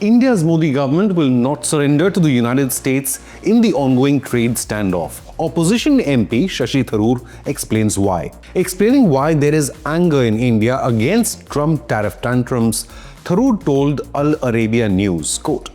India's Modi government will not surrender to the United States in the ongoing trade standoff. Opposition MP Shashi Tharoor explains why. Explaining why there is anger in India against Trump tariff tantrums, Tharoor told Al Arabiya News, quote,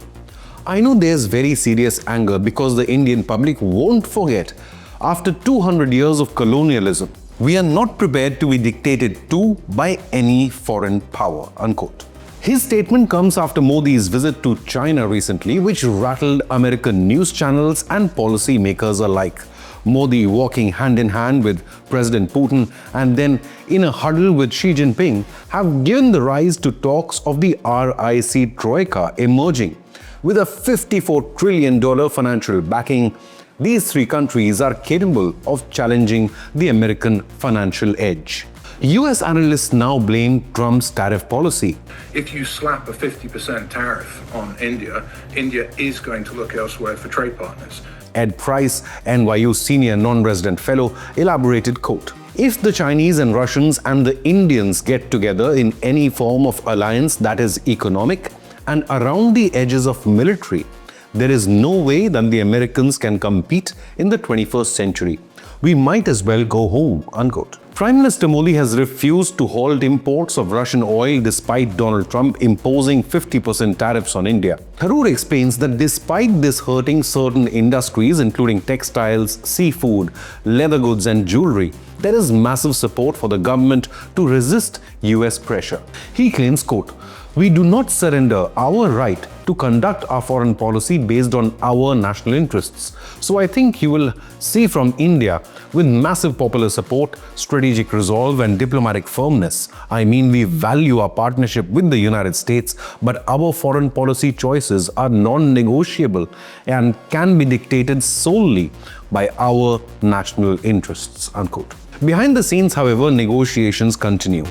"I know there's very serious anger because the Indian public won't forget. After 200 years of colonialism, we are not prepared to be dictated to by any foreign power," unquote. His statement comes after Modi's visit to China recently, which rattled American news channels and policy makers alike. Modi walking hand in hand with President Putin and then in a huddle with Xi Jinping have given the rise to talks of the RIC Troika emerging. With a $54 trillion financial backing, these three countries are capable of challenging the American financial edge. US analysts now blame Trump's tariff policy. If you slap a 50% tariff on India, India is going to look elsewhere for trade partners. Ed Price, NYU senior non-resident fellow, elaborated, quote, "If the Chinese and Russians and the Indians get together in any form of alliance that is economic and around the edges of military, there is no way that the Americans can compete in the 21st century. We might as well go home," unquote. Prime Minister Modi has refused to halt imports of Russian oil despite Donald Trump imposing 50% tariffs on India. Tharoor explains that despite this hurting certain industries including textiles, seafood, leather goods and jewelry, there is massive support for the government to resist US pressure. He claims, quote, "We do not surrender our right to conduct our foreign policy based on our national interests. So I think you will see from India, with massive popular support, strategic resolve and diplomatic firmness. I mean, we value our partnership with the United States, but our foreign policy choices are non-negotiable and can be dictated solely by our national interests," unquote. Behind the scenes, however, negotiations continue.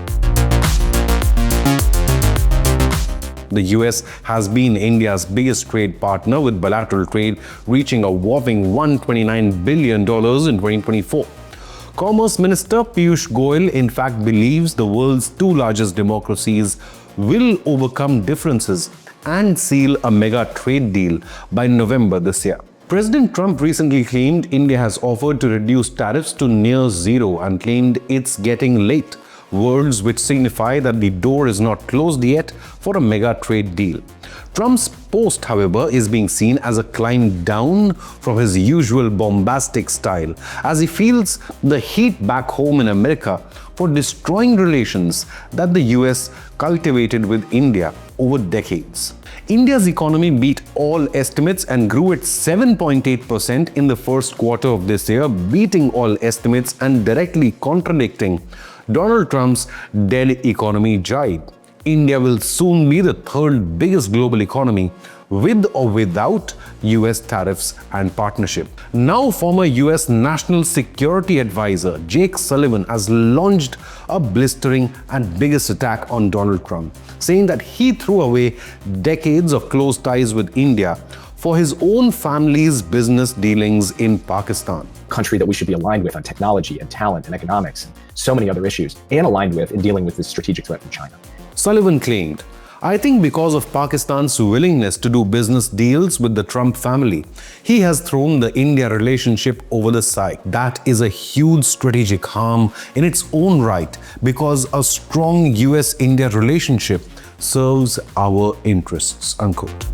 The US has been India's biggest trade partner, with bilateral trade reaching a whopping $129 billion in 2024. Commerce Minister Piyush Goyal, in fact, believes the world's two largest democracies will overcome differences and seal a mega trade deal by November this year. President Trump recently claimed India has offered to reduce tariffs to near zero and claimed it's getting late. Words which signify that the door is not closed yet for a mega trade deal. Trump's post, however, is being seen as a climb down from his usual bombastic style, as he feels the heat back home in America for destroying relations that the US cultivated with India over decades. India's economy beat all estimates and grew at 7.8% in the first quarter of this year, beating all estimates and directly contradicting Donald Trump's dead economy jibe. India will soon be the third biggest global economy, with or without US tariffs and partnership. Now, former US National Security Advisor Jake Sullivan has launched a blistering and biggest attack on Donald Trump, saying that he threw away decades of close ties with India for his own family's business dealings in Pakistan. Country that we should be aligned with on technology and talent and economics and so many other issues, and aligned with in dealing with this strategic threat from China. Sullivan claimed, "I think because of Pakistan's willingness to do business deals with the Trump family, he has thrown the India relationship over the side. That is a huge strategic harm in its own right, because a strong US-India relationship serves our interests," unquote.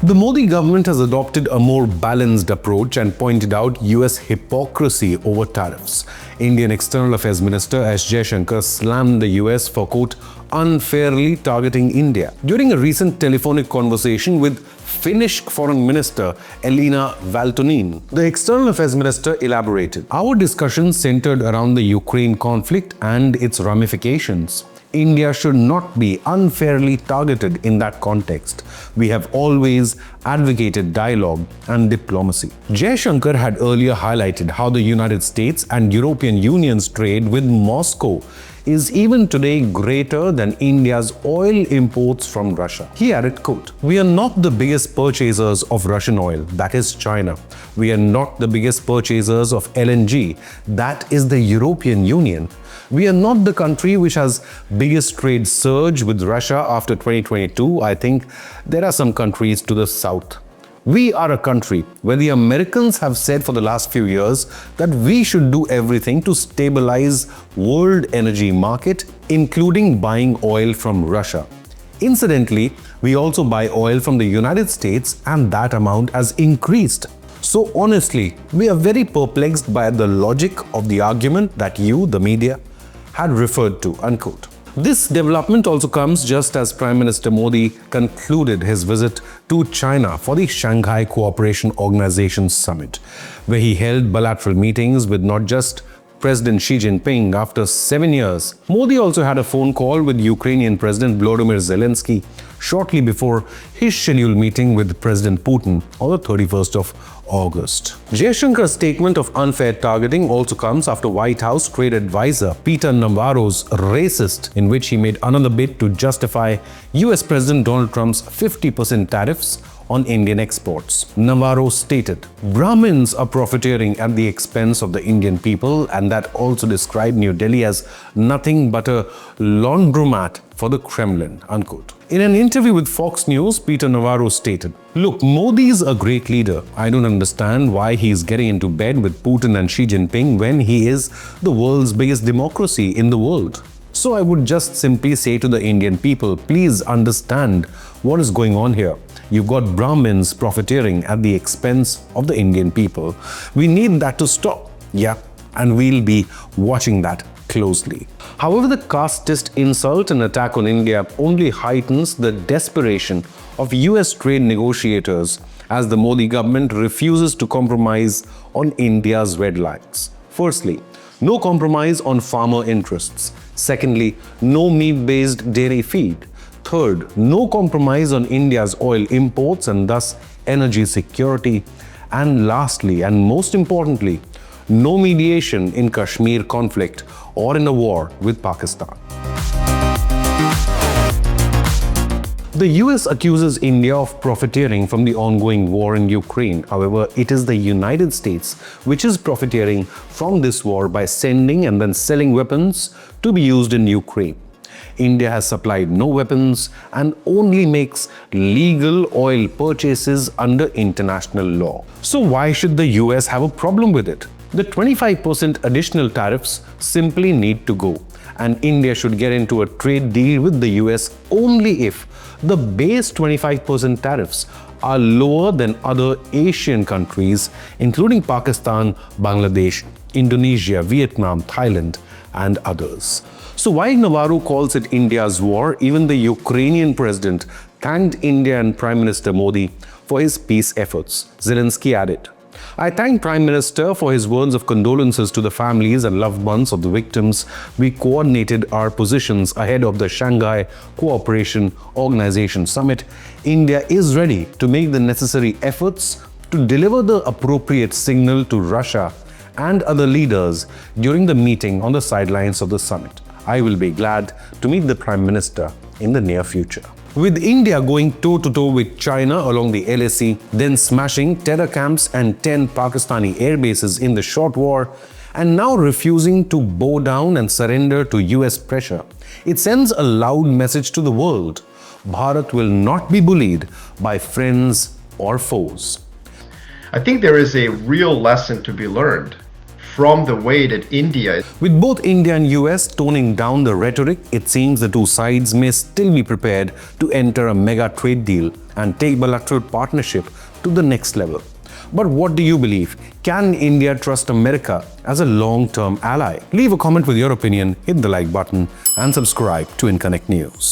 The Modi government has adopted a more balanced approach and pointed out US hypocrisy over tariffs. Indian External Affairs Minister S. Jaishankar slammed the US for, quote, "unfairly targeting India" during a recent telephonic conversation with Finnish Foreign Minister Elina Valtonen. The External Affairs Minister elaborated, "Our discussions centered around the Ukraine conflict and its ramifications. India should not be unfairly targeted in that context. We have always advocated dialogue and diplomacy." Jaishankar had earlier highlighted how the United States and European Union's trade with Moscow is even today greater than India's oil imports from Russia. He added, quote, "We are not the biggest purchasers of Russian oil, that is China. We are not the biggest purchasers of LNG, that is the European Union. We are not the country which has biggest trade surge with Russia after 2022. I think there are some countries to the south. We are a country where the Americans have said for the last few years that we should do everything to stabilize world energy market, including buying oil from Russia. Incidentally, we also buy oil from the United States and that amount has increased. So honestly, we are very perplexed by the logic of the argument that you, the media, had referred to, unquote. This development also comes just as Prime Minister Modi concluded his visit to China for the Shanghai Cooperation Organization Summit, where he held bilateral meetings with not just President Xi Jinping after 7 years. Modi also had a phone call with Ukrainian President Volodymyr Zelensky shortly before his scheduled meeting with President Putin on the 31st of August. Jaishankar's statement of unfair targeting also comes after White House trade advisor Peter Navarro's racist, in which he made another bid to justify US President Donald Trump's 50% tariffs on Indian exports. Navarro stated, Brahmins are profiteering at the expense of the Indian people, and that also described New Delhi as nothing but a laundromat for the Kremlin, unquote. In an interview with Fox News, Peter Navarro stated, look, Modi is a great leader. I don't understand why he is getting into bed with Putin and Xi Jinping when he is the world's biggest democracy in the world. So I would just simply say to the Indian people, please understand what is going on here. You've got Brahmins profiteering at the expense of the Indian people. We need that to stop. Yeah, and we'll be watching that closely. However, the casteist insult and attack on India only heightens the desperation of US trade negotiators as the Modi government refuses to compromise on India's red lines. Firstly, no compromise on farmer interests. Secondly, no meat-based dairy feed. Third, no compromise on India's oil imports and thus energy security. And lastly, and most importantly, no mediation in Kashmir conflict or in a war with Pakistan. The US accuses India of profiteering from the ongoing war in Ukraine. However, it is the United States which is profiteering from this war by sending and then selling weapons to be used in Ukraine. India has supplied no weapons and only makes legal oil purchases under international law. So why should the US have a problem with it? The 25% additional tariffs simply need to go, and India should get into a trade deal with the US only if the base 25% tariffs are lower than other Asian countries, including Pakistan, Bangladesh, Indonesia, Vietnam, Thailand, and others. So while Navarro calls it India's war, even the Ukrainian president thanked India and Prime Minister Modi for his peace efforts. Zelensky added, I thank Prime Minister for his words of condolences to the families and loved ones of the victims. We coordinated our positions ahead of the Shanghai Cooperation Organization Summit. India is ready to make the necessary efforts to deliver the appropriate signal to Russia and other leaders during the meeting on the sidelines of the summit. I will be glad to meet the Prime Minister in the near future. With India going toe-to-toe with China along the LAC, then smashing terror camps and 10 Pakistani air bases in the short war, and now refusing to bow down and surrender to US pressure, it sends a loud message to the world. Bharat will not be bullied by friends or foes. I think there is a real lesson to be learned from the way that India... With both India and US toning down the rhetoric, it seems the two sides may still be prepared to enter a mega trade deal and take bilateral partnership to the next level. But what do you believe? Can India trust America as a long-term ally? Leave a comment with your opinion, hit the like button and subscribe to Inconnect News.